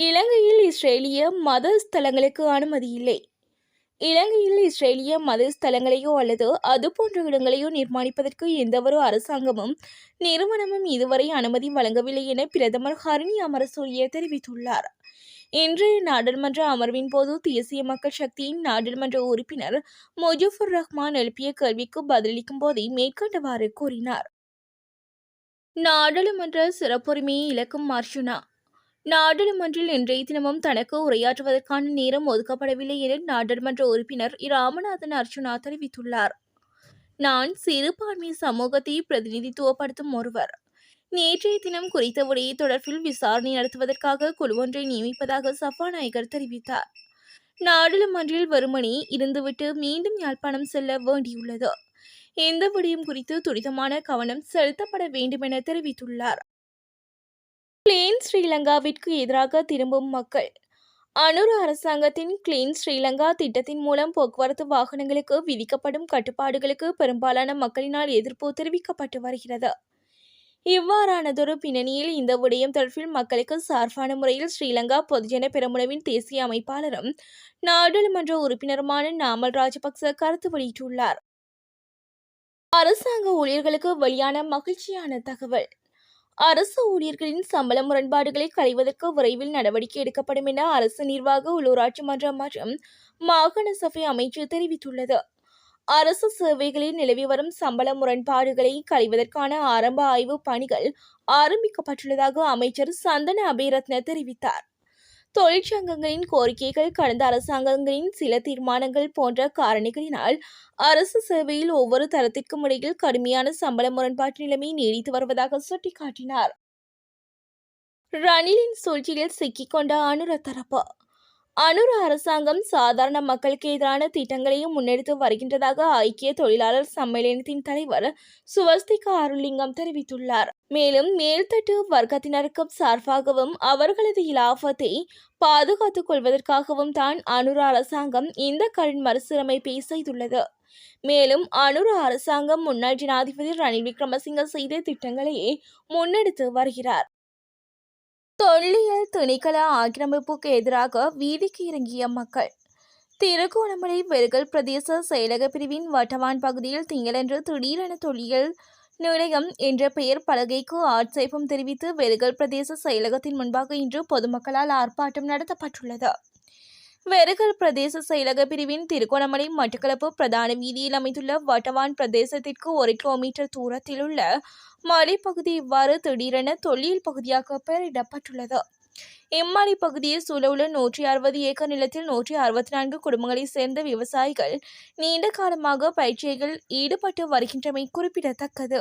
இலங்கையில் இஸ்ரேலிய மத ஸ்தலங்களுக்கு அனுமதி இல்லை. இலங்கையில் இஸ்ரேலிய மத ஸ்தலங்களையோ அல்லது அதுபோன்ற இடங்களையோ நிர்மாணிப்பதற்கு எந்தவொரு அரசாங்கமும் நிறுவனமும் இதுவரை அனுமதி வழங்கவில்லை என பிரதமர் ஹரிணி அமரசூரிய தெரிவித்துள்ளார். இன்றைய நாடாளுமன்ற அமர்வின் போது தேசிய மக்கள் சக்தியின் நாடாளுமன்ற உறுப்பினர் முஜிபுர் ரஹ்மான் எழுப்பிய கேள்விக்கு பதிலளிக்கும் போதே மேற்கண்டவாறு கூறினார். நாடாளுமன்ற சிறப்புரிமையை இழக்கும் அர்ச்சுனா. நாடாளுமன்றில் இன்றைய தினமும் தனக்கு உரையாற்றுவதற்கான நேரம் ஒதுக்கப்படவில்லை என நாடாளுமன்ற உறுப்பினர் ராமநாதன் அர்ச்சுனா தெரிவித்துள்ளார். நான் சிறுபான்மை சமூகத்தை பிரதிநிதித்துவப்படுத்தும் ஒருவர். நேற்றைய தினம் குறித்த விடய தொடர்பில் விசாரணை நடத்துவதற்காக குழுவொன்றை நியமிப்பதாக சபாநாயகர் தெரிவித்தார். நாடாளுமன்றில் வெறுமனே இருந்துவிட்டு மீண்டும் யாழ்ப்பாணம் செல்ல வேண்டியுள்ளது. இந்த விடயம் குறித்து துரிதமான கவனம் செலுத்தப்பட வேண்டும் என தெரிவித்துள்ளார். கிளீன் ஸ்ரீலங்காவிற்கு எதிராக திரும்பும் மக்கள். அனுர அரசாங்கத்தின் கிளீன் ஸ்ரீலங்கா திட்டத்தின் மூலம் போக்குவரத்து வாகனங்களுக்கு விதிக்கப்படும் கட்டுப்பாடுகளுக்கு பெரும்பாலான மக்களினால் எதிர்ப்பு தெரிவிக்கப்பட்டு வருகிறது. இவ்வாறானதொரு பின்னணியில் இந்த விடயம் தொடர்பில் மக்களுக்கு சார்பான முறையில் ஸ்ரீலங்கா பொதுஜன பெரமுனவின் தேசிய அமைப்பாளரும் நாடாளுமன்ற உறுப்பினருமான நாமல் ராஜபக்ச கருத்து வெளியிட்டுள்ளார். அரசாங்க ஊழியர்களுக்கு வெளியான மகிழ்ச்சியான தகவல். அரசு ஊழியர்களின் சம்பள முரண்பாடுகளை களைவதற்கு விரைவில் நடவடிக்கை எடுக்கப்படும் என அரசு நிர்வாக உள்ளூராட்சி மன்றம் மற்றும் மாகாண சபை அமைச்சு தெரிவித்துள்ளது. அரசு சேவைகளில் நிலவி வரும் சம்பள முரண்பாடுகளை களைவதற்கான ஆரம்ப ஆய்வு பணிகள் ஆரம்பிக்கப்பட்டுள்ளதாக அமைச்சர் சந்தன அபேரத்ன தெரிவித்தார். தொழிற்சங்கங்களின் கோரிக்கைகள், கடந்த அரசாங்கங்களின் சில தீர்மானங்கள் போன்ற காரணிகளினால் அரசு சேவையில் ஒவ்வொரு தரத்திற்கும் இடையில் கடுமையான சம்பள முரண்பாட்டு நிலைமை நீடித்து வருவதாக சுட்டிக்காட்டினார். ரணிலின் சூழ்ச்சியில் சிக்கிக்கொண்ட அனுர தரப்பு. அனுர அரசாங்கம் சாதாரண மக்களுக்கு எதிரான திட்டங்களையும் முன்னெடுத்து வருகின்றதாக ஐக்கிய தொழிலாளர் சம்மேளனத்தின் தலைவர் சுவஸ்திகா அருள்லிங்கம் தெரிவித்துள்ளார். மேலும் மேல்தட்டு வர்க்கத்தினருக்கு சார்பாகவும் அவர்களது இலாபத்தை பாதுகாத்துக் கொள்வதற்காகவும் தான் அனுர அரசாங்கம் இந்த கடன் மறுசீரமைப்பை செய்துள்ளது. மேலும் அனுர அரசாங்கம் முன்னாள் ஜனாதிபதி ரணில் விக்ரமசிங்க செய்த திட்டங்களையே முன்னெடுத்து வருகிறார். தொல்லியல் திணைக்கள ஆக்கிரமிப்புக்கு எதிராக வீதிக்கு இறங்கிய மக்கள். திருகோணமலை வெறுகல் பிரதேச செயலக பிரிவின் வட்டவான் பகுதியில் திங்களன்று திடீரென தொல்லியல் நிலையம் என்ற பெயர் பலகைக்கு ஆட்சேபம் தெரிவித்து வெறுகல் பிரதேச செயலகத்தின் முன்பாக இன்று பொதுமக்களால் ஆர்ப்பாட்டம் நடத்தப்பட்டுள்ளது. வெறுகல் பிரதேச செயலக பிரிவின் திருகோணமலை மட்டக்களப்பு பிரதான வீதியில் அமைந்துள்ள வட்டவான் பிரதேசத்திற்கு 1 கிலோமீட்டர் தூரத்தில் உள்ள மலைப்பகுதி இவ்வாறு திடீரென தொல்லியல் பகுதியாக பெயரிடப்பட்டுள்ளது. இம்மலைப்பகுதியை சூழவுள்ள 160 ஏக்கர் நிலத்தில் 164 குடும்பங்களைச் சேர்ந்த விவசாயிகள் நீண்ட காலமாக பயிற்சிகளில் ஈடுபட்டு வருகின்றமை குறிப்பிடத்தக்கது.